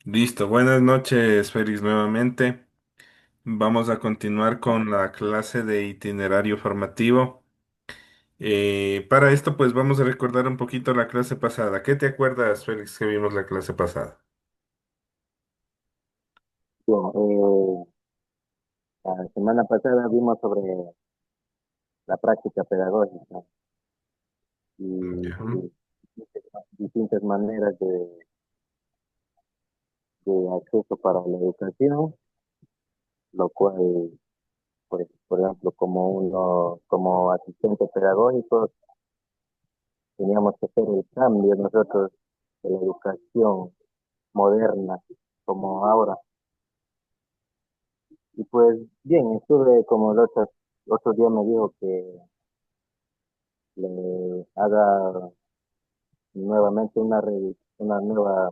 Listo, buenas noches, Félix, nuevamente. Vamos a continuar con la clase de itinerario formativo. Para esto, pues vamos a recordar un poquito la clase pasada. ¿Qué te acuerdas, Félix, que vimos la clase pasada? Bien, la semana pasada vimos sobre la práctica pedagógica Ya. y distintas maneras de acceso para la educación, lo cual, por ejemplo, como asistentes pedagógicos, teníamos que hacer el cambio nosotros de la educación moderna como ahora. Y pues bien, estuve como otro día me dijo que le haga nuevamente una nueva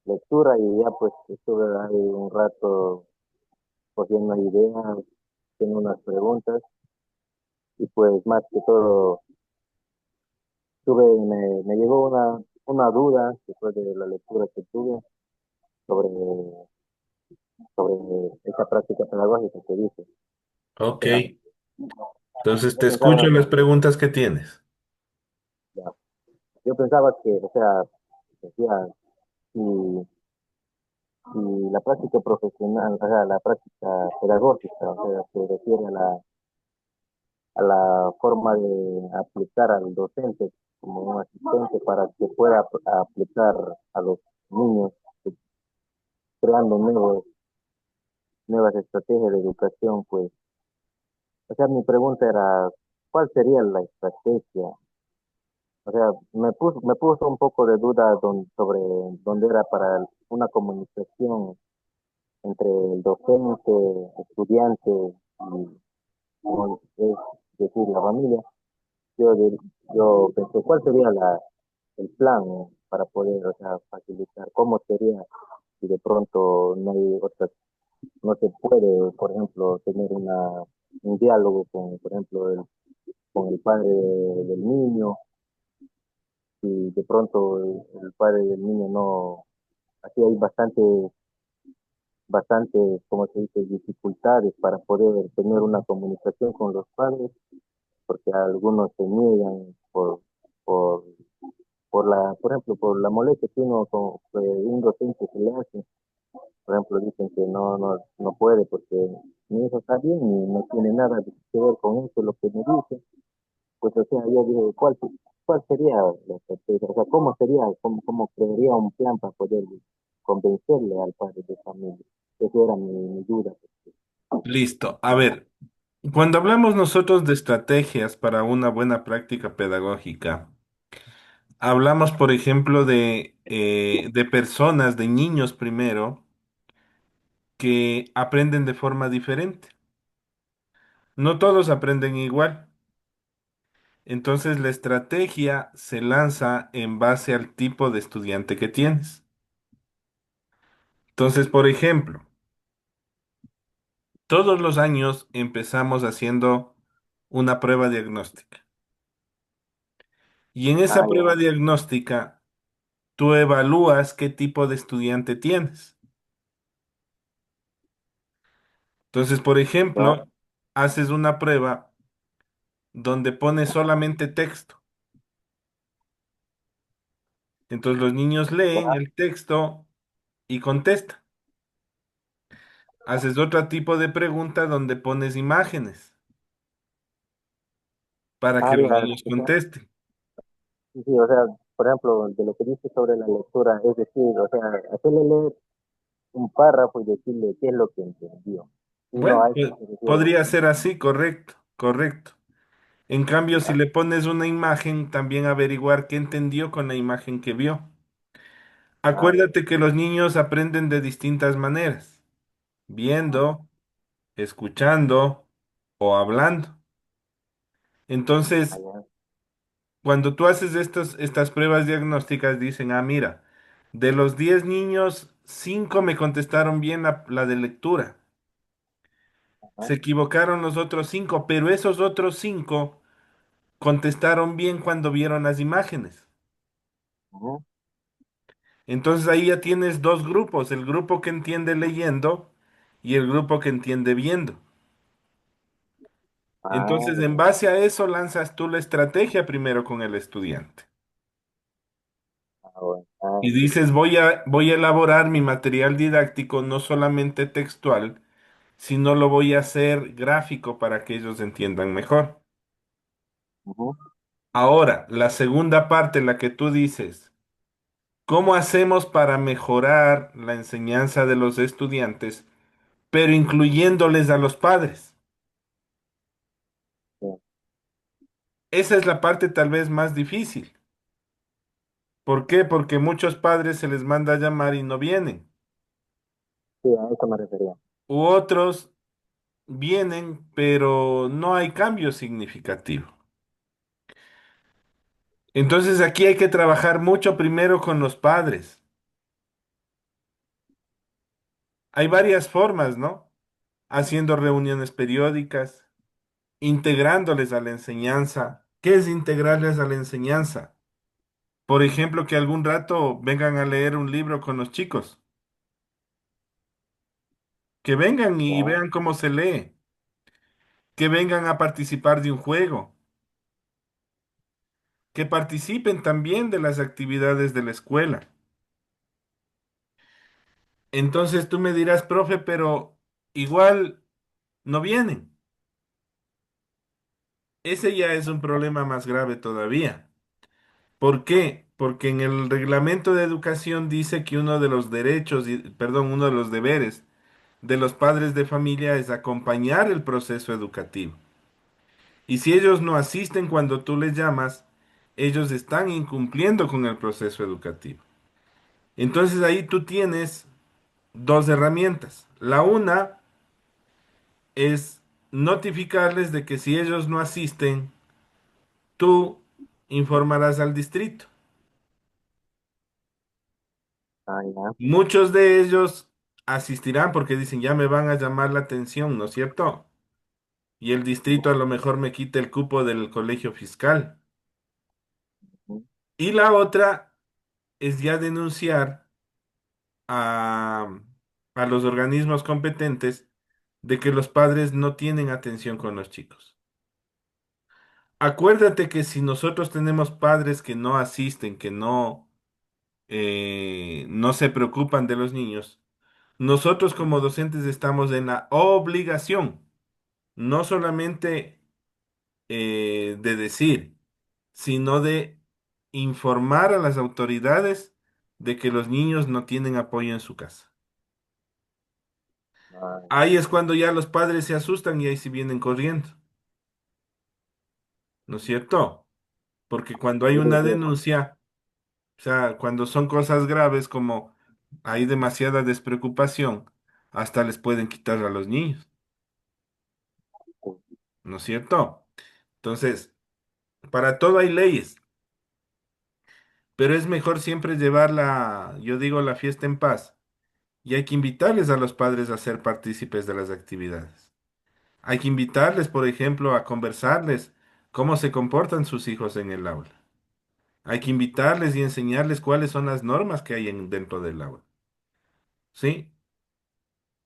lectura y ya pues estuve ahí un rato cogiendo ideas, tengo unas preguntas y pues más que todo me llegó una duda después de la lectura que tuve sobre, sobre esa práctica pedagógica que dice. O Ok, sea, entonces yo te escucho pensaba, las preguntas que tienes. ya, yo pensaba que, o sea, decía, si, si la práctica profesional, o sea, la práctica pedagógica, o sea, se refiere a la forma de aplicar al docente como un asistente para que pueda aplicar a los niños, creando nuevas estrategias de educación, pues, o sea, mi pregunta era, ¿cuál sería la estrategia? O sea, me puso un poco de duda sobre dónde era para una comunicación entre el docente, estudiante y, como es decir, la familia. Yo, de- yo pensé, ¿cuál sería el plan para poder, o sea, facilitar? ¿Cómo sería si de pronto no se puede, por ejemplo, tener un diálogo con, por ejemplo, con el padre del niño, y de pronto el padre del niño no, así hay bastante, como se dice, dificultades para poder tener una comunicación con los padres, porque algunos se niegan por por ejemplo, por la molestia que un docente se le hace. Por ejemplo, dicen que no puede porque mi hijo está bien y no tiene nada que ver con eso, lo que me dice. Pues, o sea, yo dije, ¿cuál sería la estrategia? O sea, ¿cómo sería, cómo crearía un plan para poder convencerle al padre de familia? Esa era mi duda. Listo. A ver, cuando hablamos nosotros de estrategias para una buena práctica pedagógica, hablamos, por ejemplo, de personas, de niños primero, que aprenden de forma diferente. No todos aprenden igual. Entonces la estrategia se lanza en base al tipo de estudiante que tienes. Entonces, por ejemplo, todos los años empezamos haciendo una prueba diagnóstica. Y en esa Ah, prueba ya. diagnóstica, tú evalúas qué tipo de estudiante tienes. Entonces, por Ya, ejemplo, haces una prueba donde pones solamente texto. Entonces los niños leen ya. el texto y contestan. Haces otro tipo de pregunta donde pones imágenes para Ah, que los ya. niños O sea, contesten. sí, sí, o sea, por ejemplo, de lo que dice sobre la lectura, es decir, o sea, hacerle leer un párrafo y decirle qué es lo que entendió. Sí, no, Bueno, a eso se refiere. podría ser así, correcto, correcto. En cambio, si Ya. le pones una imagen, también averiguar qué entendió con la imagen que vio. Ah, ya. Acuérdate que los niños aprenden de distintas maneras, viendo, escuchando o hablando. Ah, Entonces, ya. cuando tú haces estas pruebas diagnósticas, dicen, ah, mira, de los 10 niños, 5 me contestaron bien la de lectura. Ajá. Se equivocaron los otros 5, pero esos otros 5 contestaron bien cuando vieron las imágenes. Ujú. Entonces ahí ya tienes dos grupos, el grupo que entiende leyendo y el grupo que entiende viendo. Ah, Entonces, en base a eso, lanzas tú la estrategia primero con el estudiante. bueno, Y sí, dices, voy a elaborar mi material didáctico no solamente textual, sino lo voy a hacer gráfico para que ellos entiendan mejor. ujú, Ahora, la segunda parte, la que tú dices, ¿cómo hacemos para mejorar la enseñanza de los estudiantes, pero incluyéndoles a los padres? sí, Esa es la parte tal vez más difícil. ¿Por qué? Porque muchos padres se les manda a llamar y no vienen. sí, a eso me refería. U otros vienen, pero no hay cambio significativo. Entonces aquí hay que trabajar mucho primero con los padres. Hay varias formas, ¿no? Haciendo reuniones periódicas, integrándoles a la enseñanza. ¿Qué es integrarles a la enseñanza? Por ejemplo, que algún rato vengan a leer un libro con los chicos, que vengan y Ya, vean cómo se lee, que vengan a participar de un juego, que participen también de las actividades de la escuela. Entonces tú me dirás, profe, pero igual no vienen. Ese ya es un problema más grave todavía. ¿Por qué? Porque en el reglamento de educación dice que uno de los derechos, perdón, uno de los deberes de los padres de familia es acompañar el proceso educativo. Y si ellos no asisten cuando tú les llamas, ellos están incumpliendo con el proceso educativo. Entonces ahí tú tienes dos herramientas. La una es notificarles de que si ellos no asisten, tú informarás al distrito. ya, Muchos de ellos asistirán porque dicen, ya me van a llamar la atención, ¿no es cierto? Y el distrito a lo mejor me quita el cupo del colegio fiscal. ujú, Y la otra es ya denunciar a, a los organismos competentes de que los padres no tienen atención con los chicos. Acuérdate que si nosotros tenemos padres que no asisten, que no se preocupan de los niños, nosotros como docentes estamos en la obligación, no solamente de decir, sino de informar a las autoridades de que los niños no tienen apoyo en su casa. ya. Ahí es cuando ya los padres se asustan y ahí sí vienen corriendo, ¿no es cierto? Porque cuando hay Sí, una sí, denuncia, o sea, cuando son cosas graves como hay demasiada despreocupación, hasta les pueden quitar a los niños, sí, ¿no es cierto? Entonces, para todo hay leyes, pero es mejor siempre llevar yo digo, la fiesta en paz. Y hay que invitarles a los padres a ser partícipes de las actividades. Hay que invitarles, por ejemplo, a conversarles cómo se comportan sus hijos en el aula. Hay que invitarles y enseñarles cuáles son las normas que hay dentro del aula. ¿Sí?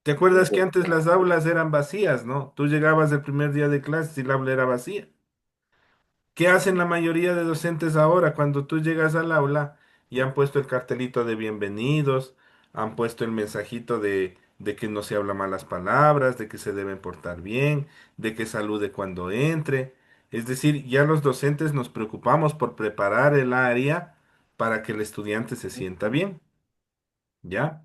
¿Te sí, acuerdas sí, que antes las aulas eran vacías, ¿no? Tú llegabas el primer día de clases y la aula era vacía. ¿Qué hacen la mayoría de docentes ahora cuando tú llegas al aula y han puesto el cartelito de bienvenidos, han puesto el mensajito de que no se habla malas palabras, de que se deben portar bien, de que salude cuando entre? Es decir, ya los docentes nos preocupamos por preparar el área para que el estudiante se sienta bien, ¿ya?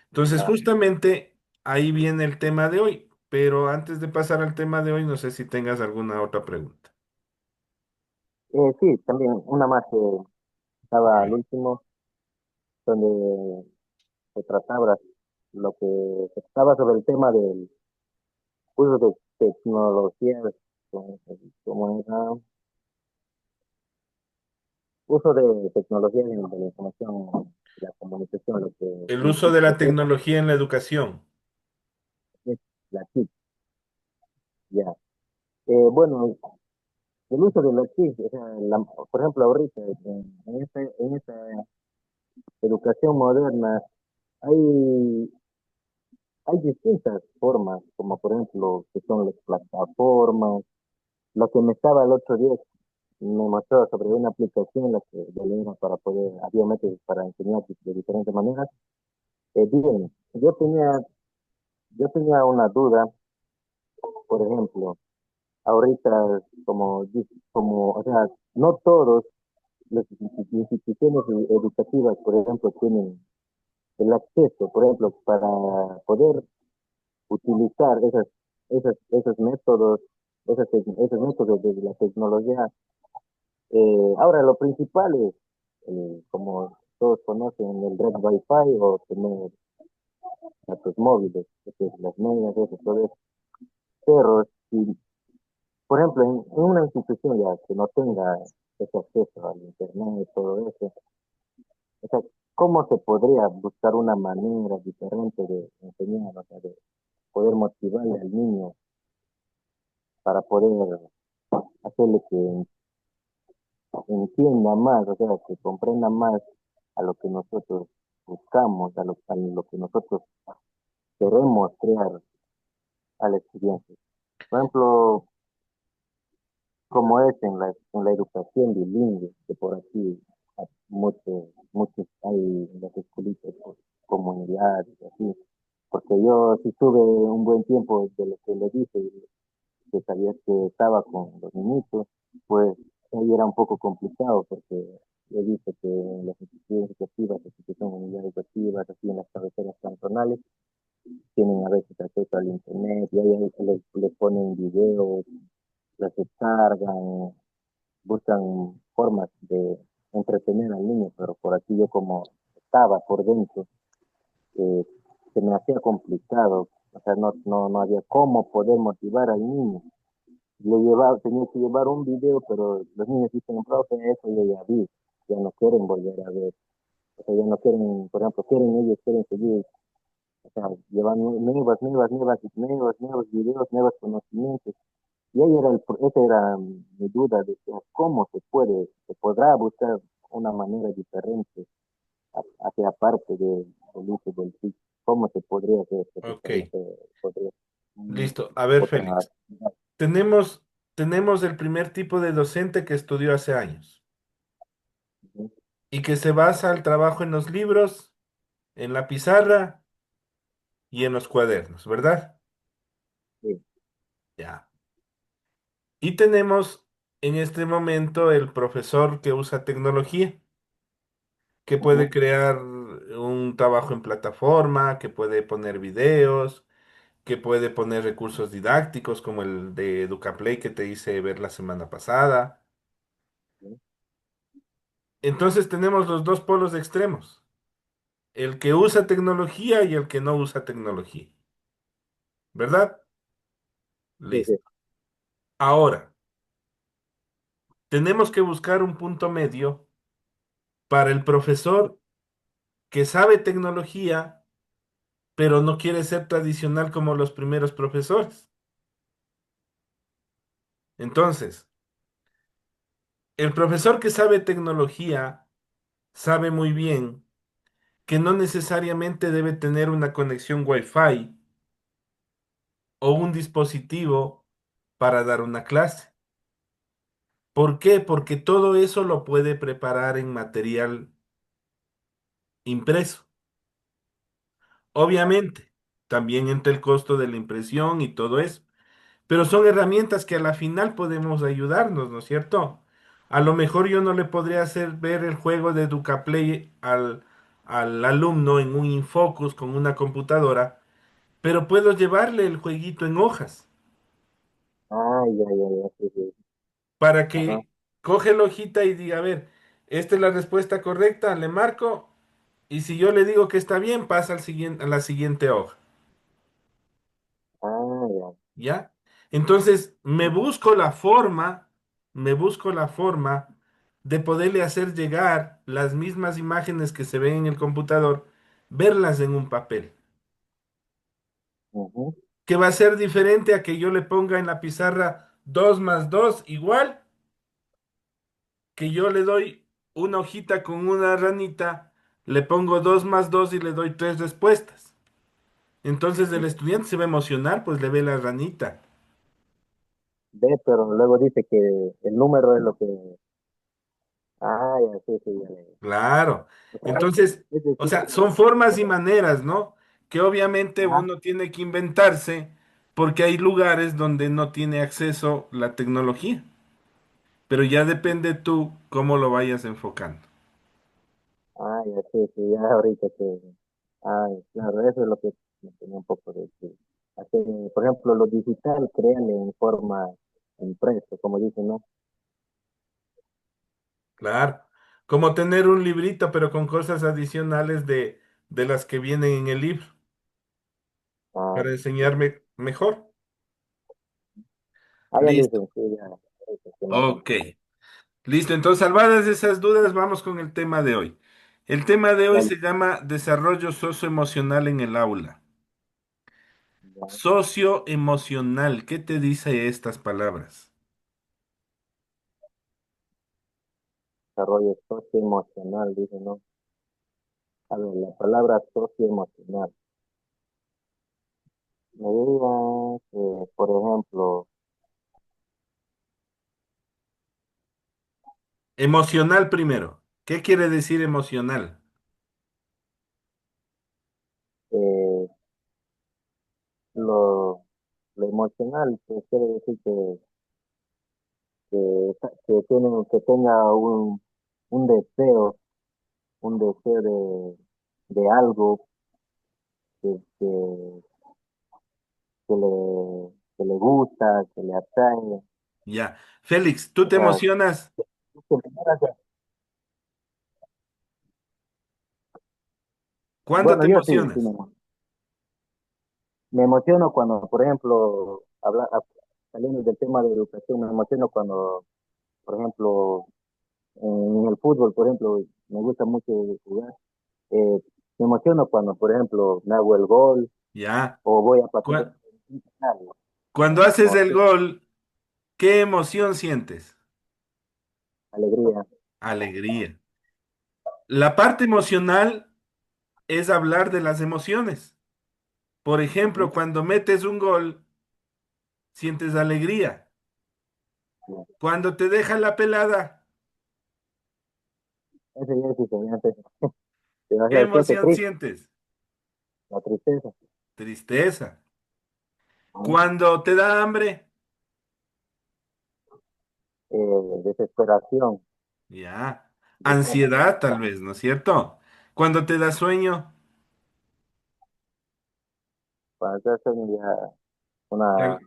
Entonces, ah, justamente ahí viene el tema de hoy, pero antes de pasar al tema de hoy, no sé si tengas alguna otra pregunta. sí, también una más que A estaba al ver. último, donde se trataba lo que se trataba sobre el tema del uso de tecnologías, como, como era uso de tecnologías de la información y la comunicación, lo que El uso de lo la que tecnología en la educación. es la TIC, ya. Bueno, el uso de la TIC, o sea, por ejemplo, ahorita en esta educación educación moderna hay, hay distintas formas, como por ejemplo, que son las plataformas. Lo que me estaba el otro día me mostró sobre una aplicación en la que de Linux para poder, había métodos para enseñar de diferentes maneras. Bien, yo tenía una duda, por ejemplo, ahorita como, o sea, no todos las instituciones educativas, por ejemplo, tienen el acceso, por ejemplo, para poder utilizar esos métodos, esos métodos de la tecnología. Ahora, lo principal es, como todos conocen, el red Wi-Fi o tener datos móviles, que es las medias, eso, todo eso. Pero si, por ejemplo, en una institución ya que no tenga ese acceso al internet y todo eso, o sea, ¿cómo se podría buscar una manera diferente de enseñar, o sea, de poder motivarle al niño para poder hacerle que entienda más, o sea, que comprenda más a lo que nosotros buscamos, a lo que nosotros queremos crear al estudiante? Por ejemplo, como es en la educación bilingüe, que por aquí muchos hay en las escuelitas, pues, comunidades, así, porque yo sí tuve un buen tiempo de lo que le dije, que sabía que estaba con los niñitos, pues ahí era un poco complicado, porque he visto que en las instituciones educativas, las que son unidades educativas, así en las cabeceras cantonales, tienen a veces acceso al internet, y ahí les ponen videos, las descargan, buscan formas de entretener al niño, pero por aquí yo como estaba por dentro, eh, se me hacía complicado, o sea, no había cómo poder motivar al niño. Tenía que llevar un video, pero los niños dicen, profe, eso yo ya vi, ya no quieren volver a ver, o sea, ya no quieren, por ejemplo, quieren seguir, o sea, llevan nuevos videos, nuevos conocimientos. Y ahí esa era mi duda de que cómo se podrá buscar una manera diferente hacia parte del uso del TIC, cómo se podría hacer, Ok, podría, listo. A ver, otra Félix, actividad. tenemos, tenemos el primer tipo de docente que estudió hace años Ujú. y que se basa el trabajo en los libros, en la pizarra y en los cuadernos, ¿verdad? Sí. Ya. Y tenemos en este momento el profesor que usa tecnología, que puede Ujú. crear un trabajo en plataforma, que puede poner videos, que puede poner recursos didácticos como el de EducaPlay que te hice ver la semana pasada. Sí. Entonces tenemos los dos polos extremos, el que usa tecnología y el que no usa tecnología, ¿verdad? Sí, Listo. sí. Ahora, tenemos que buscar un punto medio para el profesor que sabe tecnología, pero no quiere ser tradicional como los primeros profesores. Entonces, el profesor que sabe tecnología sabe muy bien que no necesariamente debe tener una conexión Wi-Fi o un dispositivo para dar una clase. ¿Por qué? Porque todo eso lo puede preparar en material impreso. Obviamente, también entra el costo de la impresión y todo eso, pero son herramientas que a la final podemos ayudarnos, ¿no es cierto? A lo mejor yo no le podría hacer ver el juego de Educaplay al alumno en un Infocus con una computadora, pero puedo llevarle el jueguito en hojas Ah, ya, sí, sí. para Ajá. que coge la hojita y diga, a ver, esta es la respuesta correcta, le marco, y si yo le digo que está bien, pasa a la siguiente hoja. Ah, ya. ¿Ya? Entonces, Ujú. me busco la forma de poderle hacer llegar las mismas imágenes que se ven en el computador, verlas en un papel, Ujú. que va a ser diferente a que yo le ponga en la pizarra 2 más 2 igual, que yo le doy una hojita con una ranita, le pongo 2 más 2 y le doy 3 respuestas. Entonces el estudiante se va a emocionar, pues le ve la ranita. ve, pero luego dice que el número es lo que, ah, ya sí, sí, ya Claro. o sea, Entonces, es o decir, sea, son formas y maneras, ¿no? Que obviamente ajá, uno tiene que inventarse porque hay lugares donde no tiene acceso la tecnología. Pero ya depende tú cómo lo vayas enfocando. ah, ya sí, sí, ya ahorita que, ay, claro, eso es lo que me tenía un poco de que hacer, por ejemplo, lo digital, créanle en forma impreso, como dicen, ¿no? Claro. Como tener un librito, pero con cosas adicionales de las que vienen en el libro, Ah, para sí. enseñarme mejor. Ah, ya Listo. dicen, sí, ya, eso, que no Ok. Listo. Entonces, salvadas esas dudas, vamos con el tema de hoy. El tema de hoy dale, se llama desarrollo socioemocional en el aula. ya, Socioemocional, ¿qué te dice estas palabras? desarrollo socioemocional, dicen, ¿no? A ver, la palabra socioemocional. Me diría que, por ejemplo, Emocional primero. ¿Qué quiere decir emocional? eh, lo, lo emocional, pues quiere decir que tenga un deseo de algo que, que le, que le gusta, que le atrae. Ya. Félix, ¿tú O te sea, emocionas? ¿Cuándo bueno, te yo sí, sí emocionas? me emociono cuando, por ejemplo, saliendo del tema de educación, me emociono cuando, por ejemplo, en el fútbol, por ejemplo, me gusta mucho jugar. Eh, Me emociono cuando, por ejemplo, me hago el gol Ya. o voy a patear Cu- un penal, Cuando haces no el sé, gol, ¿qué emoción sientes? alegría. Alegría. La parte emocional es hablar de las emociones. Por ejemplo, Ujú, cuando metes un gol, sientes alegría. sí. Cuando te deja la pelada, Ese ya es diferente. O ¿qué sea, siente emoción triste, sientes? la tristeza, Tristeza. ¿no? Cuando te da hambre, Desesperación, ya. desánimo. Ansiedad, tal vez, ¿no es cierto? Cuando te da sueño, Para hacerse un día una tal,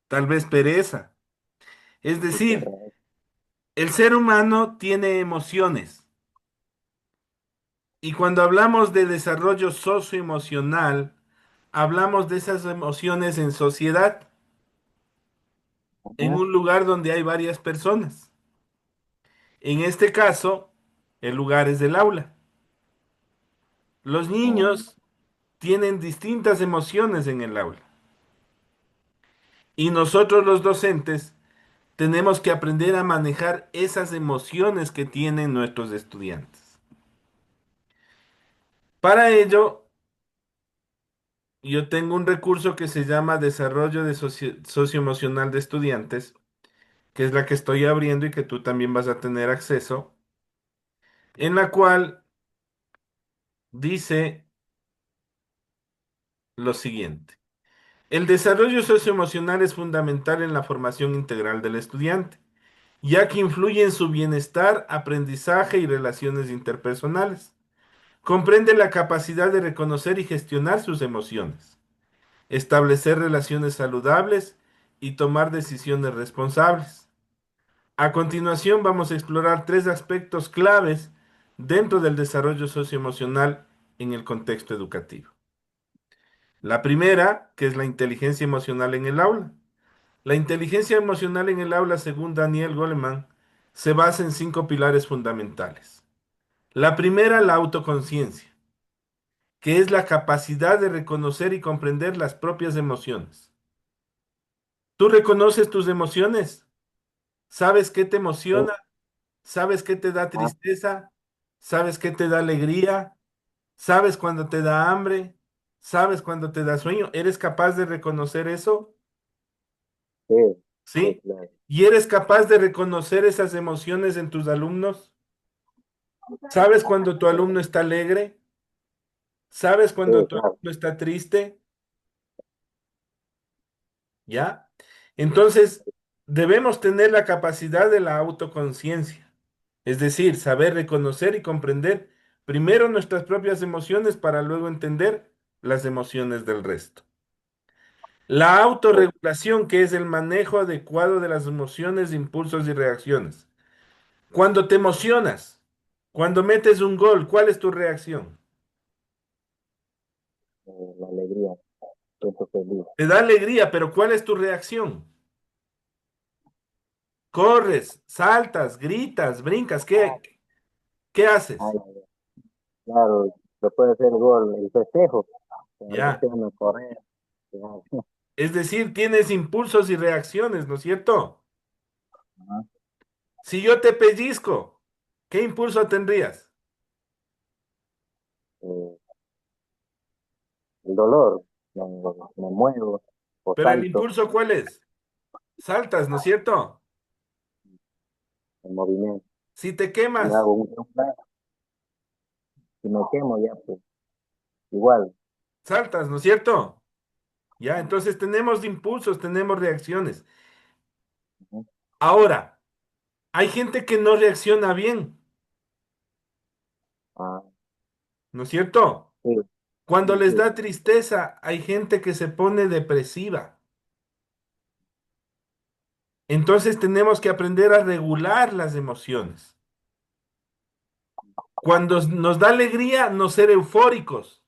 tal vez pereza. Es decir, hiper- el ser humano tiene emociones. Y cuando hablamos de desarrollo socioemocional, hablamos de esas emociones en sociedad, en Ujú, un lugar donde hay varias personas. En este caso, el lugar es del aula. Los mm, niños tienen distintas emociones en el aula. Y nosotros los docentes tenemos que aprender a manejar esas emociones que tienen nuestros estudiantes. Para ello, yo tengo un recurso que se llama Desarrollo de Socioemocional de Estudiantes, que es la que estoy abriendo y que tú también vas a tener acceso, en la cual dice lo siguiente. El desarrollo socioemocional es fundamental en la formación integral del estudiante, ya que influye en su bienestar, aprendizaje y relaciones interpersonales. Comprende la capacidad de reconocer y gestionar sus emociones, establecer relaciones saludables y tomar decisiones responsables. A continuación vamos a explorar tres aspectos claves dentro del desarrollo socioemocional en el contexto educativo. La primera, que es la inteligencia emocional en el aula. La inteligencia emocional en el aula, según Daniel Goleman, se basa en cinco pilares fundamentales. La primera, la autoconciencia, que es la capacidad de reconocer y comprender las propias emociones. ¿Tú reconoces tus emociones? ¿Sabes qué te eh, emociona? ¿Sabes qué te da ah, tristeza? ¿Sabes qué te da alegría? ¿Sabes cuando te da hambre? ¿Sabes cuando te da sueño? ¿Eres capaz de reconocer eso? Sí, sí, ¿Sí? claro, ¿Y eres capaz de reconocer esas emociones en tus alumnos? ¿Sabes cuando tu alumno está alegre? ¿Sabes sí, cuando tu claro. alumno está triste? ¿Ya? Entonces, debemos tener la capacidad de la autoconciencia, es decir, saber reconocer y comprender primero nuestras propias emociones para luego entender las emociones del resto. La autorregulación, que es el manejo adecuado de las emociones, impulsos y reacciones. Cuando te emocionas, cuando metes un gol, ¿cuál es tu reacción? La alegría, siento feliz. Te da alegría, pero ¿cuál es tu reacción? Corres, saltas, gritas, brincas, ¿qué Ah, haces? claro, después de hacer el gol, el festejo, la Ya. reacción a correr. Ya. Es decir, tienes impulsos y reacciones, ¿no es cierto? Ajá. Si yo te pellizco, ¿qué impulso tendrías? Eh, el dolor, me, me muevo o Pero el salto impulso, ¿cuál es? Saltas, ¿no es cierto? en movimiento Si te y quemas, hago un plato y me quemo ya, pues igual. saltas, ¿no es cierto? Ya, entonces tenemos impulsos, tenemos reacciones. Ujú. Ahora, hay gente que no reacciona bien, Ah, ¿no es cierto? sí, Cuando sí, les sí. da tristeza, hay gente que se pone depresiva. Entonces tenemos que aprender a regular las emociones. Cuando nos da alegría, no ser eufóricos.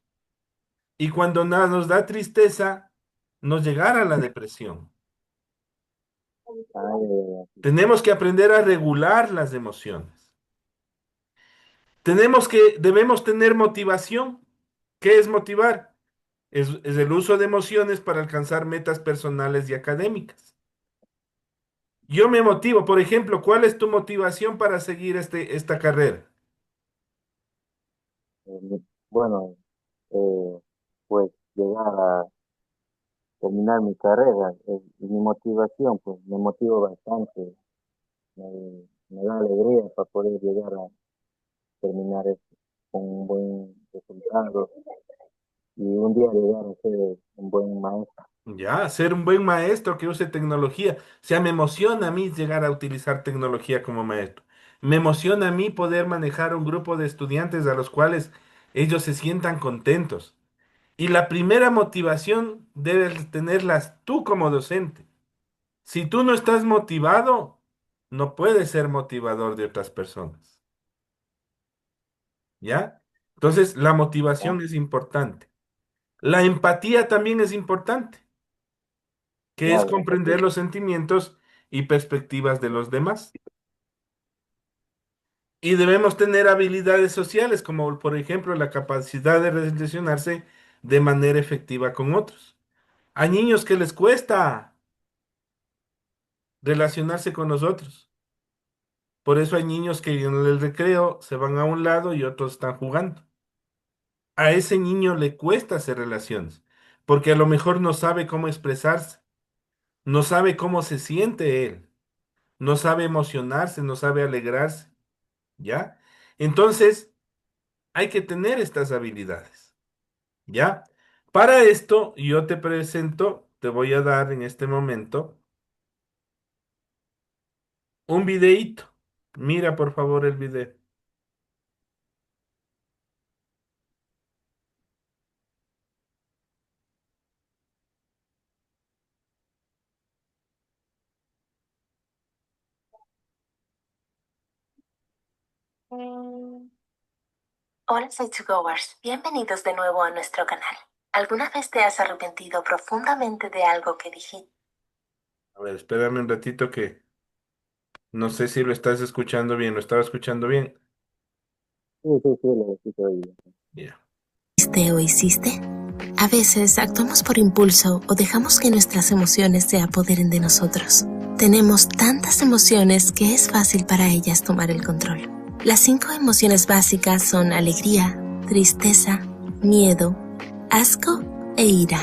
Y cuando nos da tristeza, no llegar a la depresión. Ah, Tenemos que aprender a regular las emociones. Debemos tener motivación. ¿Qué es motivar? Es el uso de emociones para alcanzar metas personales y académicas. Yo me motivo, por ejemplo, ¿cuál es tu motivación para seguir esta carrera? bueno, eh, pues llegar a terminar mi carrera, mi motivación, pues me motiva bastante, me da alegría para poder llegar a terminar esto con un buen resultado y un día llegar a ser un buen maestro. Ya, ser un buen maestro que use tecnología. O sea, me emociona a mí llegar a utilizar tecnología como maestro. Me emociona a mí poder manejar un grupo de estudiantes a los cuales ellos se sientan contentos. Y la primera motivación debes tenerlas tú como docente. Si tú no estás motivado, no puedes ser motivador de otras personas. ¿Ya? Entonces, la ¿Ya? motivación es importante. La empatía también es importante, que es Claro, empatía. comprender los sentimientos y perspectivas de los demás. Y debemos tener habilidades sociales, como por ejemplo la capacidad de relacionarse de manera efectiva con otros. Hay niños que les cuesta relacionarse con nosotros. Por eso hay niños que en el recreo se van a un lado y otros están jugando. A ese niño le cuesta hacer relaciones, porque a lo mejor no sabe cómo expresarse, no sabe cómo se siente él, no sabe emocionarse, no sabe alegrarse, ¿ya? Entonces, hay que tener estas habilidades, ¿ya? Para esto, yo te presento, te voy a dar en este momento un videíto. Mira, por favor, el video. Hola, soy Goers. Bienvenidos de nuevo a nuestro canal. ¿Alguna vez te has arrepentido profundamente de algo que dijiste? A ver, espérame un ratito que no sé si lo estás escuchando bien. ¿Lo estaba escuchando bien? Sí, sí, sí, lo escucho oído. Ya. ¿O hiciste? A veces actuamos por impulso o dejamos que nuestras emociones se apoderen de nosotros. Tenemos tantas emociones que es fácil para ellas tomar el control. Las 5 emociones básicas son alegría, tristeza, miedo, asco e ira,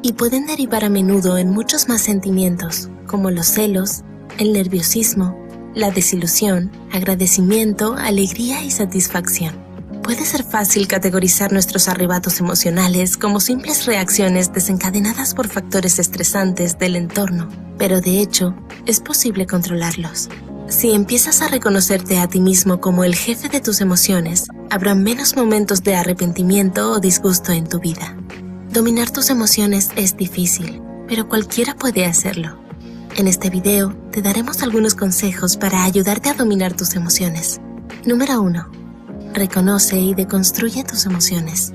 y pueden derivar a menudo en muchos más sentimientos, como los celos, el nerviosismo, la desilusión, agradecimiento, alegría y satisfacción. Puede ser fácil categorizar nuestros arrebatos emocionales como simples reacciones desencadenadas por factores estresantes del entorno, pero de hecho, es posible controlarlos. Si empiezas a reconocerte a ti mismo como el jefe de tus emociones, habrá menos momentos de arrepentimiento o disgusto en tu vida. Dominar tus emociones es difícil, pero cualquiera puede hacerlo. En este video te daremos algunos consejos para ayudarte a dominar tus emociones. Número 1. Reconoce y deconstruye tus emociones.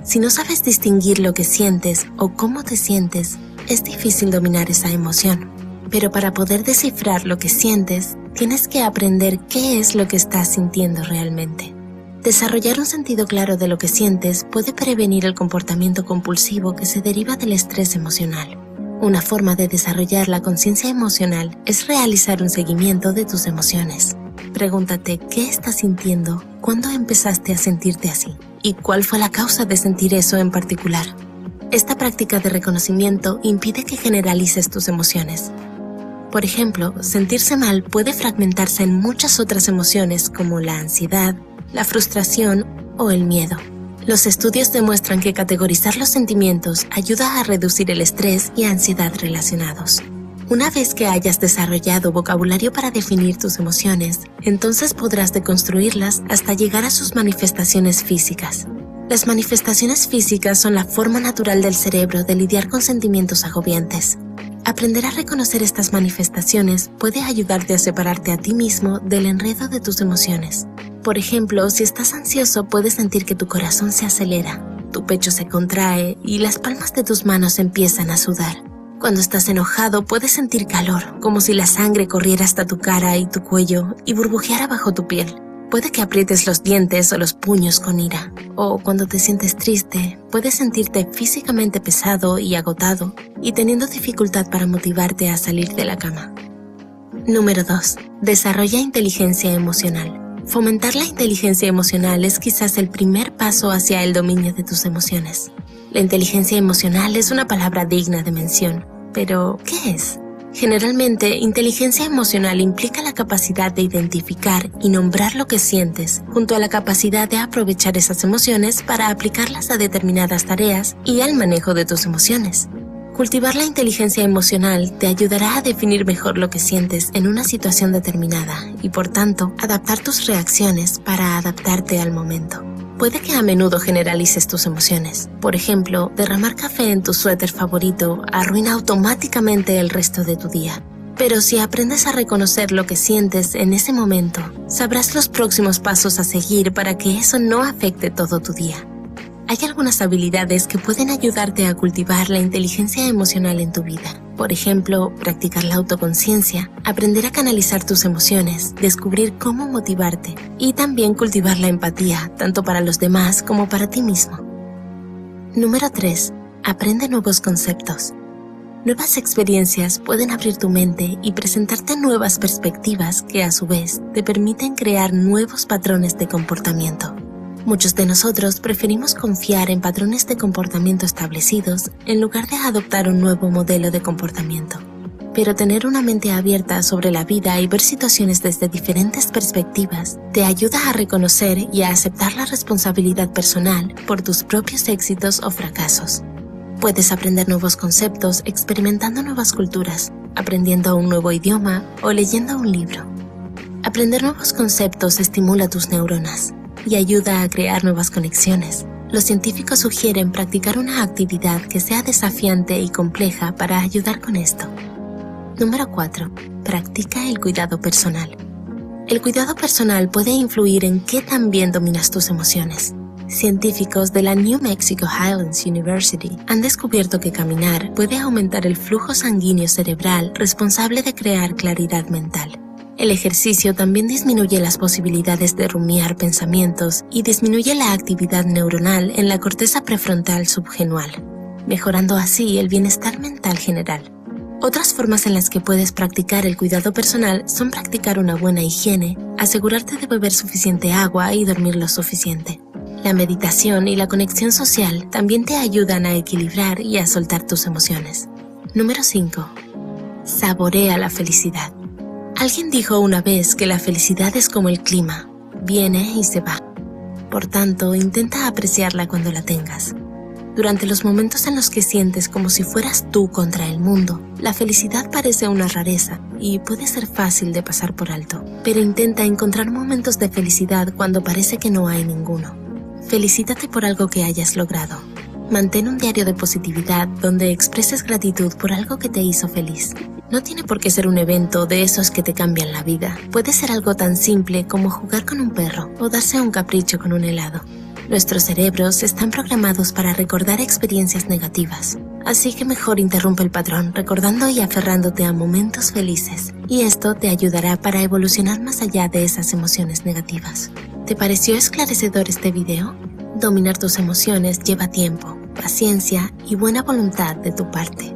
Si no sabes distinguir lo que sientes o cómo te sientes, es difícil dominar esa emoción. Pero para poder descifrar lo que sientes, tienes que aprender qué es lo que estás sintiendo realmente. Desarrollar un sentido claro de lo que sientes puede prevenir el comportamiento compulsivo que se deriva del estrés emocional. Una forma de desarrollar la conciencia emocional es realizar un seguimiento de tus emociones. Pregúntate qué estás sintiendo, cuándo empezaste a sentirte así y cuál fue la causa de sentir eso en particular. Esta práctica de reconocimiento impide que generalices tus emociones. Por ejemplo, sentirse mal puede fragmentarse en muchas otras emociones como la ansiedad, la frustración o el miedo. Los estudios demuestran que categorizar los sentimientos ayuda a reducir el estrés y ansiedad relacionados. Una vez que hayas desarrollado vocabulario para definir tus emociones, entonces podrás deconstruirlas hasta llegar a sus manifestaciones físicas. Las manifestaciones físicas son la forma natural del cerebro de lidiar con sentimientos agobiantes. Aprender a reconocer estas manifestaciones puede ayudarte a separarte a ti mismo del enredo de tus emociones. Por ejemplo, si estás ansioso, puedes sentir que tu corazón se acelera, tu pecho se contrae y las palmas de tus manos empiezan a sudar. Cuando estás enojado, puedes sentir calor, como si la sangre corriera hasta tu cara y tu cuello y burbujeara bajo tu piel. Puede que aprietes los dientes o los puños con ira. O cuando te sientes triste, puedes sentirte físicamente pesado y agotado y teniendo dificultad para motivarte a salir de la cama. Número 2. Desarrolla inteligencia emocional. Fomentar la inteligencia emocional es quizás el primer paso hacia el dominio de tus emociones. La inteligencia emocional es una palabra digna de mención, pero ¿qué es? Generalmente, inteligencia emocional implica la capacidad de identificar y nombrar lo que sientes, junto a la capacidad de aprovechar esas emociones para aplicarlas a determinadas tareas y al manejo de tus emociones. Cultivar la inteligencia emocional te ayudará a definir mejor lo que sientes en una situación determinada y, por tanto, adaptar tus reacciones para adaptarte al momento. Puede que a menudo generalices tus emociones. Por ejemplo, derramar café en tu suéter favorito arruina automáticamente el resto de tu día. Pero si aprendes a reconocer lo que sientes en ese momento, sabrás los próximos pasos a seguir para que eso no afecte todo tu día. Hay algunas habilidades que pueden ayudarte a cultivar la inteligencia emocional en tu vida. Por ejemplo, practicar la autoconciencia, aprender a canalizar tus emociones, descubrir cómo motivarte y también cultivar la empatía, tanto para los demás como para ti mismo. Número 3. Aprende nuevos conceptos. Nuevas experiencias pueden abrir tu mente y presentarte nuevas perspectivas que a su vez te permiten crear nuevos patrones de comportamiento. Muchos de nosotros preferimos confiar en patrones de comportamiento establecidos en lugar de adoptar un nuevo modelo de comportamiento. Pero tener una mente abierta sobre la vida y ver situaciones desde diferentes perspectivas te ayuda a reconocer y a aceptar la responsabilidad personal por tus propios éxitos o fracasos. Puedes aprender nuevos conceptos experimentando nuevas culturas, aprendiendo un nuevo idioma o leyendo un libro. Aprender nuevos conceptos estimula tus neuronas y ayuda a crear nuevas conexiones. Los científicos sugieren practicar una actividad que sea desafiante y compleja para ayudar con esto. Número 4. Practica el cuidado personal. El cuidado personal puede influir en qué tan bien dominas tus emociones. Científicos de la New Mexico Highlands University han descubierto que caminar puede aumentar el flujo sanguíneo cerebral responsable de crear claridad mental. El ejercicio también disminuye las posibilidades de rumiar pensamientos y disminuye la actividad neuronal en la corteza prefrontal subgenual, mejorando así el bienestar mental general. Otras formas en las que puedes practicar el cuidado personal son practicar una buena higiene, asegurarte de beber suficiente agua y dormir lo suficiente. La meditación y la conexión social también te ayudan a equilibrar y a soltar tus emociones. Número 5. Saborea la felicidad. Alguien dijo una vez que la felicidad es como el clima, viene y se va. Por tanto, intenta apreciarla cuando la tengas. Durante los momentos en los que sientes como si fueras tú contra el mundo, la felicidad parece una rareza y puede ser fácil de pasar por alto. Pero intenta encontrar momentos de felicidad cuando parece que no hay ninguno. Felicítate por algo que hayas logrado. Mantén un diario de positividad donde expreses gratitud por algo que te hizo feliz. No tiene por qué ser un evento de esos que te cambian la vida. Puede ser algo tan simple como jugar con un perro o darse un capricho con un helado. Nuestros cerebros están programados para recordar experiencias negativas, así que mejor interrumpe el patrón recordando y aferrándote a momentos felices, y esto te ayudará para evolucionar más allá de esas emociones negativas. ¿Te pareció esclarecedor este video? Dominar tus emociones lleva tiempo, paciencia y buena voluntad de tu parte.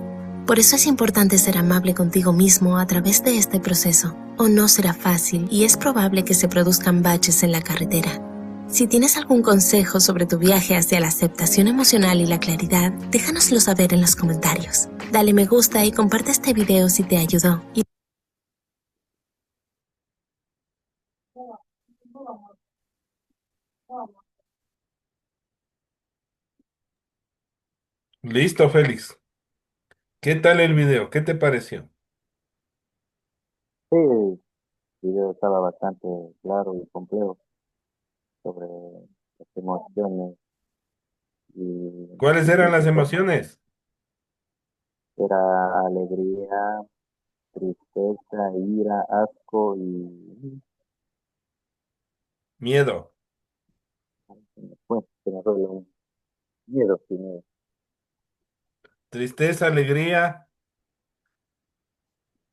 Por eso es importante ser amable contigo mismo a través de este proceso, o no será fácil y es probable que se produzcan baches en la carretera. Si tienes algún consejo sobre tu viaje hacia la aceptación emocional y la claridad, déjanoslo saber en los comentarios. Dale me gusta y comparte este video si te ayudó. Listo, Félix. ¿Qué tal el video? ¿Qué te pareció? Sí, el video estaba bastante claro y complejo sobre las emociones y ¿Cuáles eran las distintas formas. emociones? Era alegría, tristeza, ira, asco y Miedo. pues se me fue un miedo primero. Tristeza, alegría.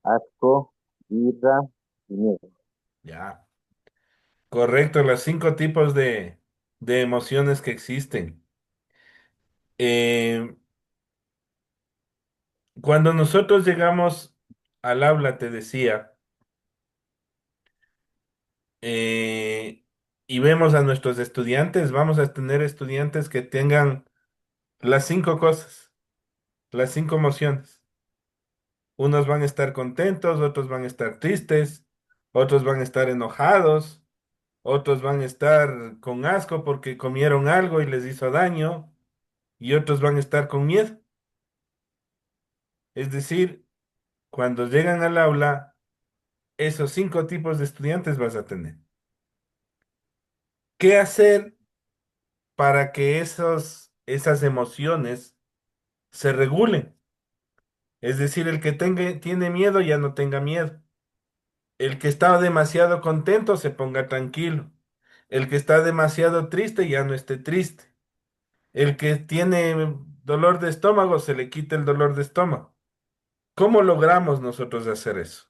Asco, ira y miedo. Ya. Correcto, los 5 tipos de emociones que existen. Eh, Cuando nosotros llegamos al aula, te decía, eh, y vemos a nuestros estudiantes, vamos a tener estudiantes que tengan las 5 cosas, las 5 emociones. Unos van a estar contentos, otros van a estar tristes, otros van a estar enojados, otros van a estar con asco porque comieron algo y les hizo daño, y otros van a estar con miedo. Es decir, cuando llegan al aula, esos 5 tipos de estudiantes vas a tener. ¿Qué hacer para que esas emociones se regulen? Es decir, el que tiene miedo ya no tenga miedo. El que está demasiado contento se ponga tranquilo. El que está demasiado triste ya no esté triste. El que tiene dolor de estómago se le quite el dolor de estómago. ¿Cómo logramos nosotros hacer eso?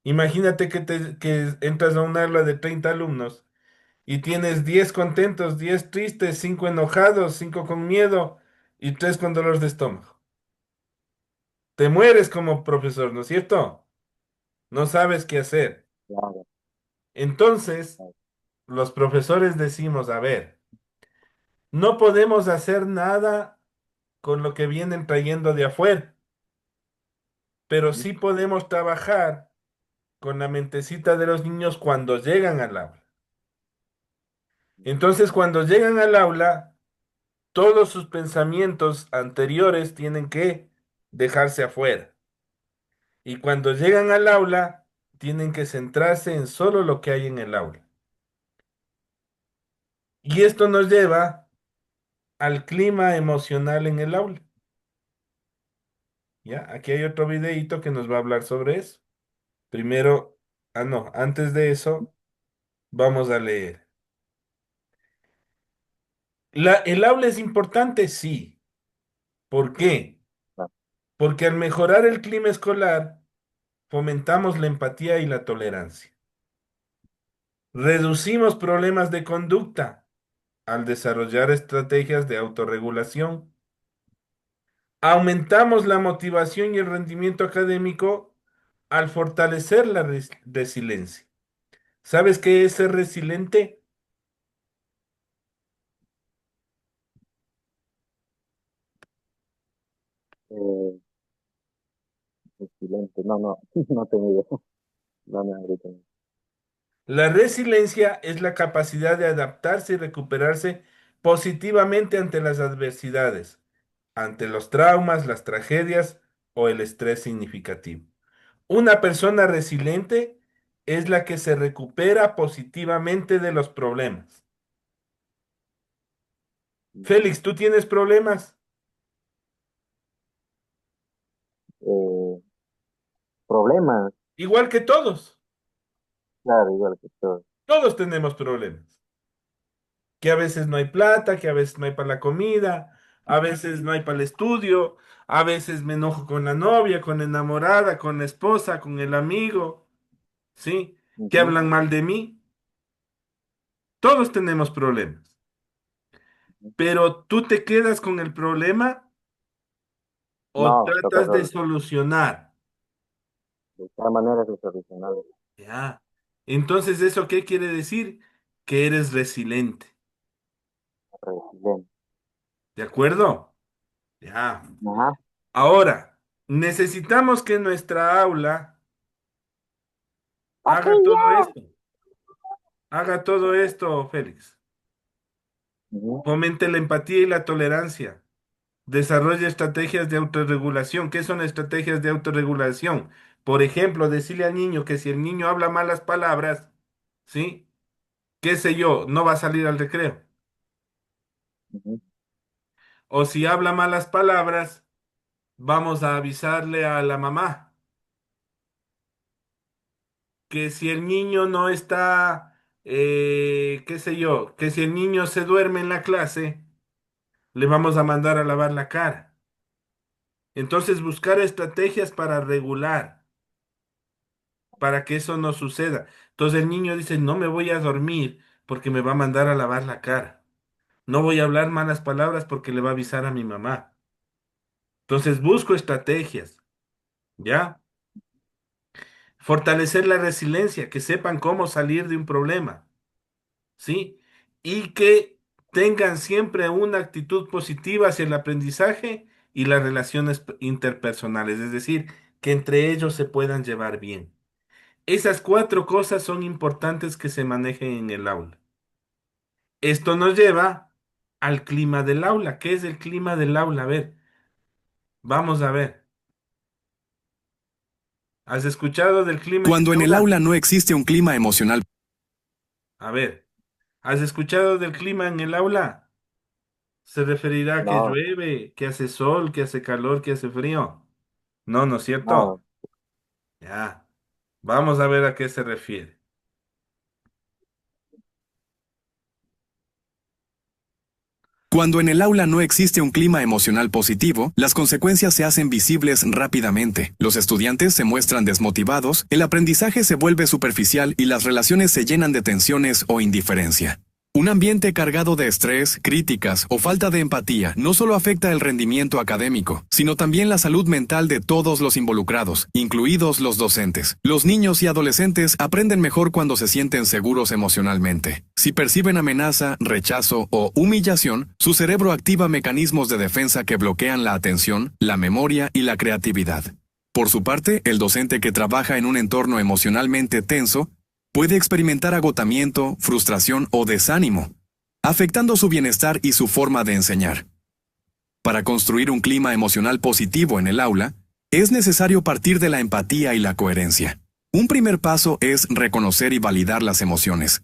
Imagínate que entras a un aula de 30 alumnos y tienes 10 contentos, 10 tristes, 5 enojados, 5 con miedo y 3 con dolor de estómago. Te mueres como profesor, ¿no es cierto? No sabes qué hacer. Claro, Entonces, claro. los profesores decimos, a ver, no podemos hacer nada con lo que vienen trayendo de afuera, pero Ujú. sí podemos trabajar con la mentecita de los niños cuando llegan al aula. Entonces, cuando llegan al aula, todos sus pensamientos anteriores tienen que dejarse afuera. Y cuando llegan al aula, tienen que centrarse en solo lo que hay en el aula. Y esto nos lleva al clima emocional en el aula. ¿Ya? Aquí hay otro videíto que nos va a hablar sobre eso. Primero, no, antes de eso, vamos a leer. ¿El aula es importante? Sí. ¿Por qué? Claro. Porque al mejorar el clima escolar, fomentamos la empatía y la tolerancia. Reducimos problemas de conducta al desarrollar estrategias de autorregulación. Aumentamos la motivación y el rendimiento académico al fortalecer la resiliencia. ¿Sabes qué es ser resiliente? Eh, excelente. No, no, no tengo idea. No, no, ahorita no. La resiliencia es la capacidad de adaptarse y recuperarse positivamente ante las adversidades, ante los traumas, las tragedias o el estrés significativo. Una persona resiliente es la que se recupera positivamente de los problemas. Félix, ¿tú tienes problemas? Eh, problemas, Igual que todos. claro, igual que todo. Todos tenemos problemas. Que a veces no hay plata, que a veces no hay para la comida, a veces no hay para el estudio, a veces me enojo con la novia, con la enamorada, con la esposa, con el amigo, ¿sí? Que Ujú, hablan mal de mí. Todos tenemos problemas. ujú. Pero tú te quedas con el problema o No, toca tratas de solo. solucionar. Buscar maneras de solucionarlo. Ya. Entonces, ¿eso qué quiere decir? Que eres resiliente. Resiliente. ¿De acuerdo? Ya. Ajá. Ahora, necesitamos que nuestra aula Ok, haga todo ya. esto. Haga todo esto, Félix. Ujú, Fomente la empatía y la tolerancia. Desarrolle estrategias de autorregulación. ¿Qué son estrategias de autorregulación? Por ejemplo, decirle al niño que si el niño habla malas palabras, ¿sí? ¿Qué sé yo? No va a salir al recreo. ujú, O si habla malas palabras, vamos a avisarle a la mamá que si el niño no está, qué sé yo, que si el niño se duerme en la clase, le vamos a mandar a lavar la cara. Entonces, buscar estrategias para regular, para que eso no suceda. Entonces el niño dice, no me voy a dormir porque me va a mandar a lavar la cara. No voy a hablar malas palabras porque le va a avisar a mi mamá. Entonces busco estrategias, ¿ya? Fortalecer la resiliencia, que sepan cómo salir de un problema, ¿sí? Y que tengan siempre una actitud positiva hacia el aprendizaje y las relaciones interpersonales, es decir, que entre ellos se puedan llevar bien. Esas cuatro cosas son importantes que se manejen en el aula. Esto nos lleva al clima del aula. ¿Qué es el clima del aula? A ver, vamos a ver. ¿Has escuchado del clima en el Cuando en el aula? aula no existe un clima emocional. A ver, ¿has escuchado del clima en el aula? Se referirá a que no, llueve, que hace sol, que hace calor, que hace frío. No, ¿no es cierto? no. Ya. Vamos a ver a qué se refiere. Cuando en el aula no existe un clima emocional positivo, las consecuencias se hacen visibles rápidamente. Los estudiantes se muestran desmotivados, el aprendizaje se vuelve superficial y las relaciones se llenan de tensiones o indiferencia. Un ambiente cargado de estrés, críticas o falta de empatía no solo afecta el rendimiento académico, sino también la salud mental de todos los involucrados, incluidos los docentes. Los niños y adolescentes aprenden mejor cuando se sienten seguros emocionalmente. Si perciben amenaza, rechazo o humillación, su cerebro activa mecanismos de defensa que bloquean la atención, la memoria y la creatividad. Por su parte, el docente que trabaja en un entorno emocionalmente tenso puede experimentar agotamiento, frustración o desánimo, afectando su bienestar y su forma de enseñar. Para construir un clima emocional positivo en el aula, es necesario partir de la empatía y la coherencia. Un primer paso es reconocer y validar las emociones.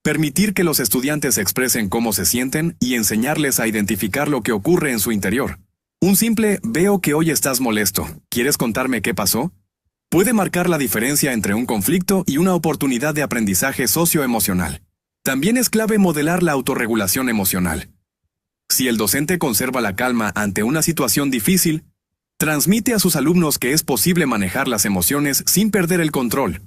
Permitir que los estudiantes expresen cómo se sienten y enseñarles a identificar lo que ocurre en su interior. Un simple "veo que hoy estás molesto, ¿quieres contarme qué pasó?" puede marcar la diferencia entre un conflicto y una oportunidad de aprendizaje socioemocional. También es clave modelar la autorregulación emocional. Si el docente conserva la calma ante una situación difícil, transmite a sus alumnos que es posible manejar las emociones sin perder el control.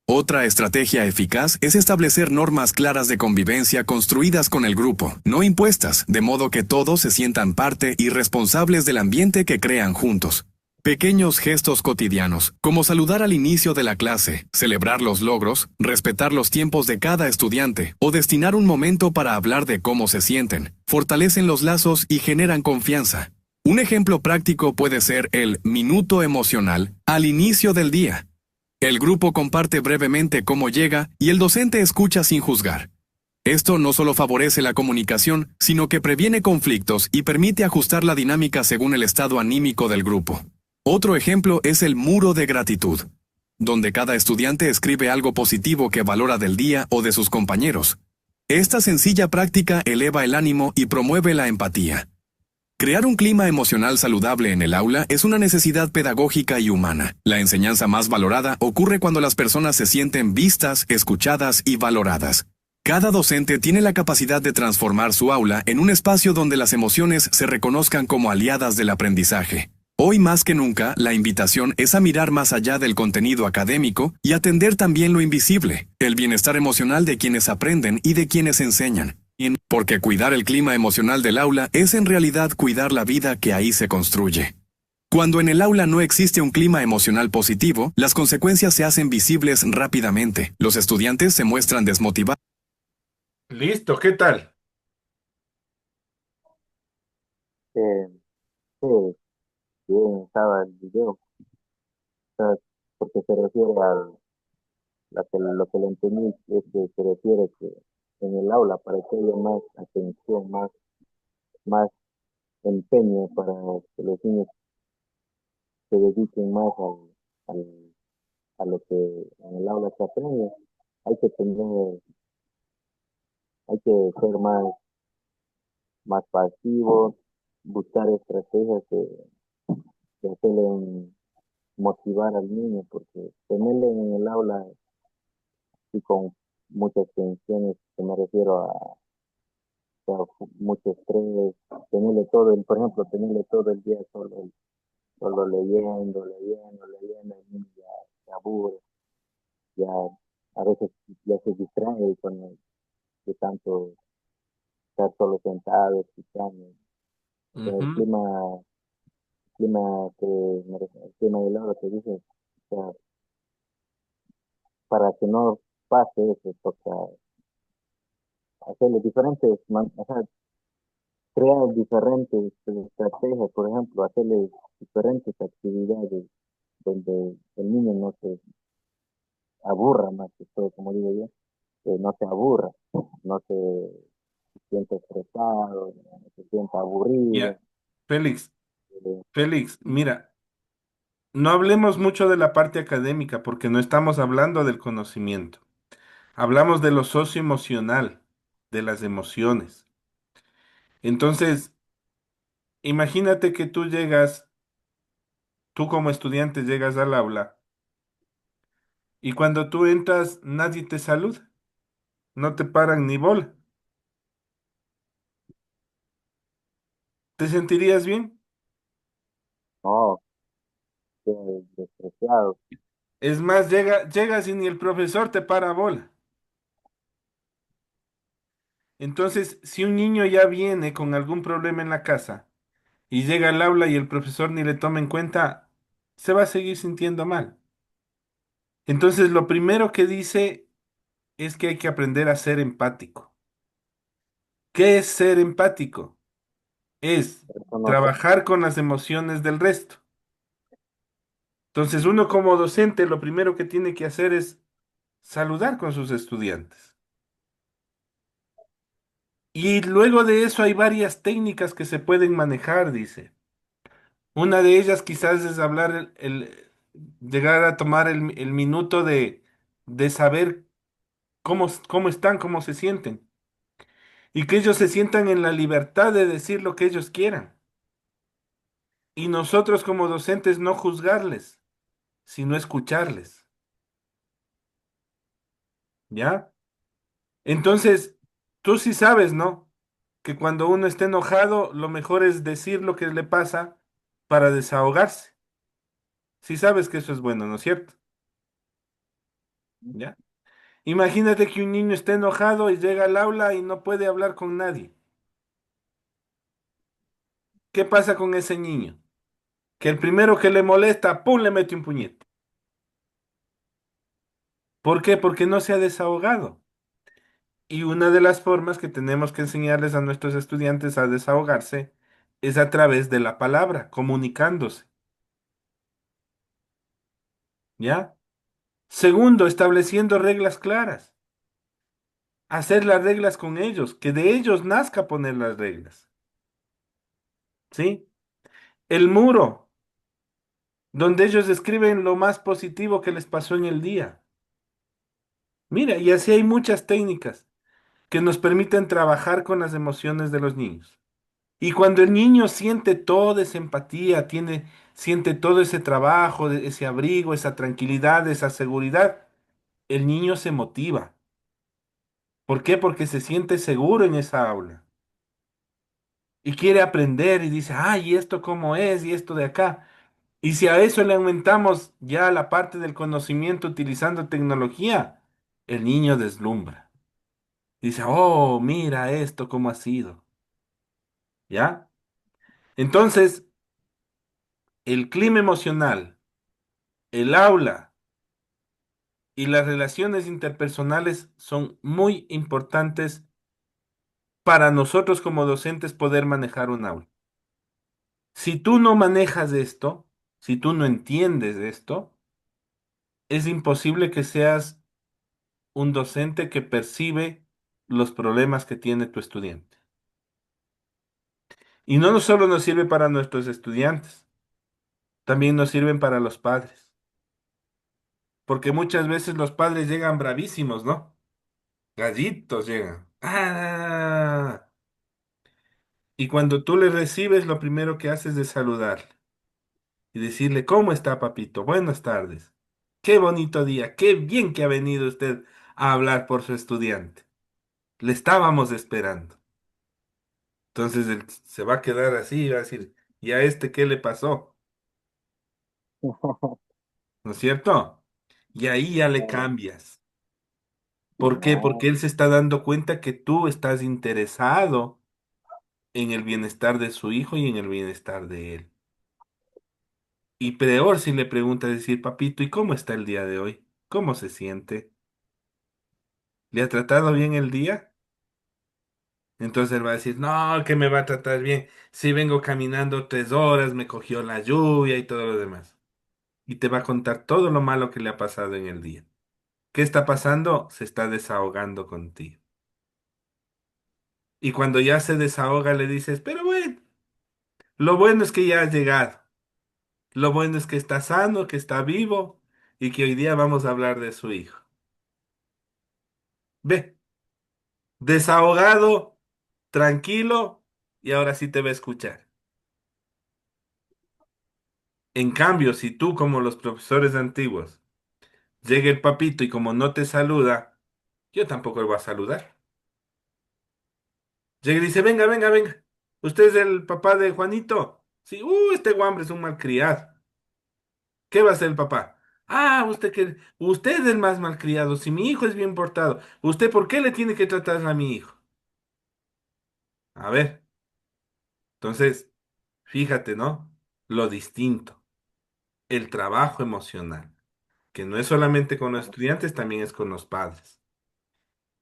Otra estrategia eficaz es establecer normas claras de convivencia construidas con el grupo, no impuestas, de modo que todos se sientan parte y responsables del ambiente que crean juntos. Pequeños gestos cotidianos, como saludar al inicio de la clase, celebrar los logros, respetar los tiempos de cada estudiante o destinar un momento para hablar de cómo se sienten, fortalecen los lazos y generan confianza. Un ejemplo práctico puede ser el minuto emocional al inicio del día. El grupo comparte brevemente cómo llega y el docente escucha sin juzgar. Esto no solo favorece la comunicación, sino que previene conflictos y permite ajustar la dinámica según el estado anímico del grupo. Otro ejemplo es el muro de gratitud, donde cada estudiante escribe algo positivo que valora del día o de sus compañeros. Esta sencilla práctica eleva el ánimo y promueve la empatía. Crear un clima emocional saludable en el aula es una necesidad pedagógica y humana. La enseñanza más valorada ocurre cuando las personas se sienten vistas, escuchadas y valoradas. Cada docente tiene la capacidad de transformar su aula en un espacio donde las emociones se reconozcan como aliadas del aprendizaje. Hoy más que nunca, la invitación es a mirar más allá del contenido académico y atender también lo invisible, el bienestar emocional de quienes aprenden y de quienes enseñan. Porque cuidar el clima emocional del aula es en realidad cuidar la vida que ahí se construye. Cuando en el aula no existe un clima emocional positivo, las consecuencias se hacen visibles rápidamente. Los estudiantes se muestran desmotivados. Listo, ¿qué tal? Eh, sí, bien, estaba el video, ¿sabes? Porque se refiere lo que le entendí es que se refiere que en el aula para que haya más atención, más empeño para que los niños se dediquen más al- a lo que en el aula se aprende, hay que tener, hay que ser más pasivos, buscar estrategias de hacerle motivar al niño, porque tenerle en el aula y con muchas tensiones, que me refiero mucho estrés, tenerle por ejemplo, tenerle todo el día solo leyendo, el niño ya se aburre, ya a veces ya se distrae de tanto estar solo sentado, escuchando. El Ujú. clima el clima del lado que dice, o sea, para que no pase eso, toca hacerle diferentes, o sea, crear diferentes estrategias, por ejemplo, hacerle diferentes actividades donde el niño no se aburra más que todo, como digo yo, no se aburra, no se siente estresado, no se sienta aburrido. Ya. Félix, eh, Félix, mira, no hablemos mucho de la parte académica porque no estamos hablando del conocimiento. Hablamos de lo socioemocional, de las emociones. Entonces, imagínate que tú como estudiante llegas al aula y cuando tú entras nadie te saluda, no te paran ni bola. ¿Te sentirías bien? no, que despreciado. Es más, llegas y ni el profesor te para bola. Entonces, si un niño ya viene con algún problema en la casa y llega al aula y el profesor ni le toma en cuenta, se va a seguir sintiendo mal. Entonces, lo primero que dice es que hay que aprender a ser empático. ¿Qué es ser empático? Es Reconocer, trabajar con las emociones del resto. Entonces, uno como docente, lo primero que tiene que hacer es saludar con sus estudiantes. Y luego de eso hay varias técnicas que se pueden manejar, dice. Una de ellas quizás es hablar, llegar a tomar el minuto de saber cómo están, cómo se sienten. Y que ellos se sientan en la libertad de decir lo que ellos quieran. Y nosotros como docentes no juzgarles, sino escucharles. ¿Ya? Entonces, tú sí sabes, ¿no? Que cuando uno está enojado, lo mejor es decir lo que le pasa para desahogarse. Sí sabes que eso es bueno, ¿no es cierto? ¿ya? Imagínate que un niño esté enojado y llega al aula y no puede hablar con nadie. ¿Qué pasa con ese niño? Que el primero que le molesta, ¡pum!, le mete un puñete. ¿Por qué? Porque no se ha desahogado. Y una de las formas que tenemos que enseñarles a nuestros estudiantes a desahogarse es a través de la palabra, comunicándose, ¿ya? Segundo, estableciendo reglas claras. Hacer las reglas con ellos, que de ellos nazca poner las reglas, ¿sí? El muro, donde ellos escriben lo más positivo que les pasó en el día. Mira, y así hay muchas técnicas que nos permiten trabajar con las emociones de los niños. Y cuando el niño siente toda esa empatía, siente todo ese trabajo, ese abrigo, esa tranquilidad, esa seguridad, el niño se motiva. ¿Por qué? Porque se siente seguro en esa aula y quiere aprender y dice, ay, ¿y esto cómo es? ¿Y esto de acá? Y si a eso le aumentamos ya la parte del conocimiento utilizando tecnología, el niño deslumbra. Dice, oh, mira esto cómo ha sido. ¿Ya? Entonces, el clima emocional, el aula y las relaciones interpersonales son muy importantes para nosotros como docentes poder manejar un aula. Si tú no manejas esto, si tú no entiendes esto, es imposible que seas un docente que percibe los problemas que tiene tu estudiante. Y no solo nos sirve para nuestros estudiantes, también nos sirven para los padres, porque muchas veces los padres llegan bravísimos, ¿no? Gallitos llegan. ¡Ah! Y cuando tú le recibes, lo primero que haces es saludarle y decirle, ¿cómo está, papito? Buenas tardes. Qué bonito día, qué bien que ha venido usted a hablar por su estudiante. Le estábamos esperando. Entonces él se va a quedar así y va a decir, ¿y a este qué le pasó? ¿No es cierto? Y ahí ya le cambias. ¿Por qué? Ah, Porque él se está dando cuenta que tú estás interesado en el bienestar de su hijo y en el bienestar de él. Y peor si le pregunta decir, papito, ¿y cómo está el día de hoy? ¿Cómo se siente? ¿Le ha tratado bien el día? Entonces él va a decir, no, que me va a tratar bien. Si vengo caminando 3 horas, me cogió la lluvia y todo lo demás. Y te va a contar todo lo malo que le ha pasado en el día. ¿Qué está pasando? Se está desahogando contigo. Y cuando ya se desahoga, le dices, pero bueno, lo bueno es que ya has llegado. Lo bueno es que está sano, que está vivo y que hoy día vamos a hablar de su hijo. Ve, desahogado, tranquilo y ahora sí te va a escuchar. En cambio, si tú, como los profesores antiguos, llega el papito y como no te saluda, yo tampoco le voy a saludar. Llega y dice, venga, venga, venga. ¿Usted es el papá de Juanito? Sí, este guambre es un malcriado. ¿Qué va a hacer el papá? Ah, usted es el más malcriado. Si mi hijo es bien portado, ¿usted por qué le tiene que tratar a mi hijo? A ver, entonces, fíjate, ¿no? Lo distinto, el trabajo emocional, que no es solamente con los estudiantes, también es con los padres.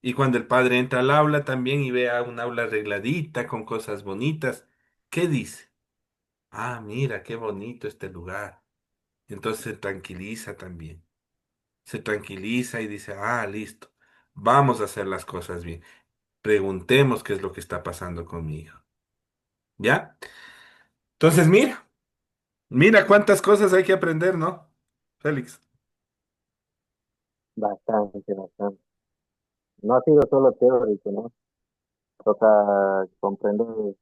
Y cuando el padre entra al aula también y ve a un aula arregladita, con cosas bonitas, ¿qué dice? Ah, mira, qué bonito este lugar. Entonces se tranquiliza también. Se tranquiliza y dice, ah, listo, vamos a hacer las cosas bien. Preguntemos qué es lo que está pasando con mi hijo. ¿Ya? Entonces, mira cuántas cosas hay que aprender, ¿no? Félix. bastante, bastante. No ha sido solo teórico, ¿no? Toca comprender,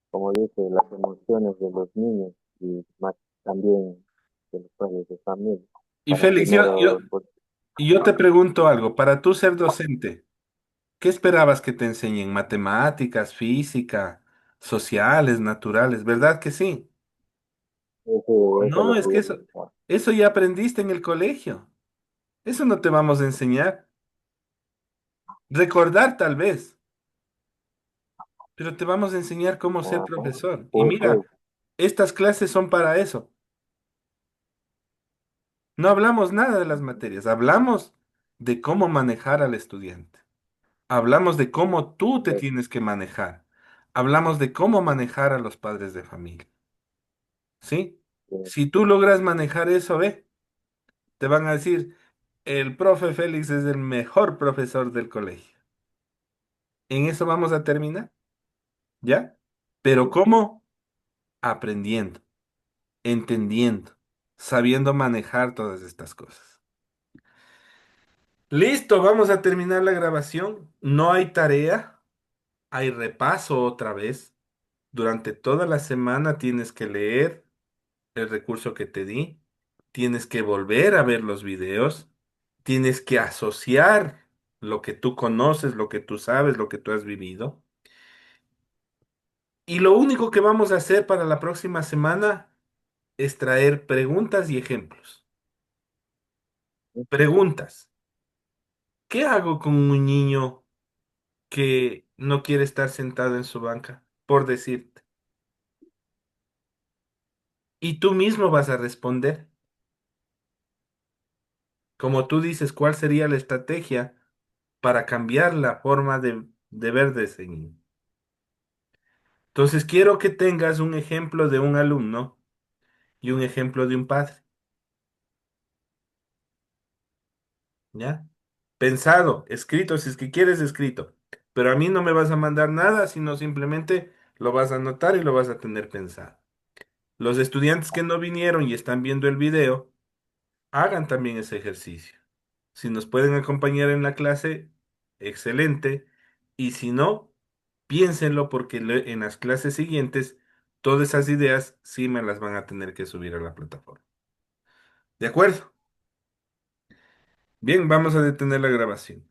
como dice, las emociones de los niños y más también de los padres de familia, Y para Félix, primero, pues, yo te pregunto algo. Para tú ser docente, ¿qué esperabas que te enseñen? Matemáticas, física, sociales, naturales, ¿verdad que sí? eso es No, lo es que que yo eso, pensaba. eso ya aprendiste en el colegio. Eso no te vamos a enseñar. Recordar tal vez, pero te vamos a enseñar cómo ser Ah, profesor. Y pues, mira, estas clases son para eso. No hablamos nada de las materias, hablamos de cómo manejar al estudiante. Hablamos de cómo tú te pues, tienes que manejar. Hablamos de cómo manejar a los padres de familia. ¿Sí? eh, Si tú logras manejar eso, ve, te van a decir, el profe Félix es el mejor profesor del colegio. En eso vamos a terminar, ¿ya? Pero ¿cómo? Aprendiendo, entendiendo, sabiendo manejar todas estas cosas. Listo, vamos a terminar la grabación. No hay tarea, hay repaso otra vez. Durante toda la semana tienes que leer el recurso que te di, tienes que volver a ver los videos, tienes que asociar lo que tú conoces, lo que tú sabes, lo que tú has vivido. Y lo único que vamos a hacer para la próxima semana es traer preguntas y ejemplos. Preguntas. ¿Qué hago con un niño que no quiere estar sentado en su banca? Por decirte. Y tú mismo vas a responder. Como tú dices, ¿cuál sería la estrategia para cambiar la forma de ver de ese niño? Entonces, quiero que tengas un ejemplo de un alumno y un ejemplo de un padre, ¿ya? Pensado, escrito, si es que quieres escrito. Pero a mí no me vas a mandar nada, sino simplemente lo vas a anotar y lo vas a tener pensado. Los estudiantes que no vinieron y están viendo el video, hagan también ese ejercicio. Si nos pueden acompañar en la clase, excelente. Y si no, piénsenlo porque en las clases siguientes todas esas ideas sí me las van a tener que subir a la plataforma. ¿De acuerdo? Bien, vamos a detener la grabación.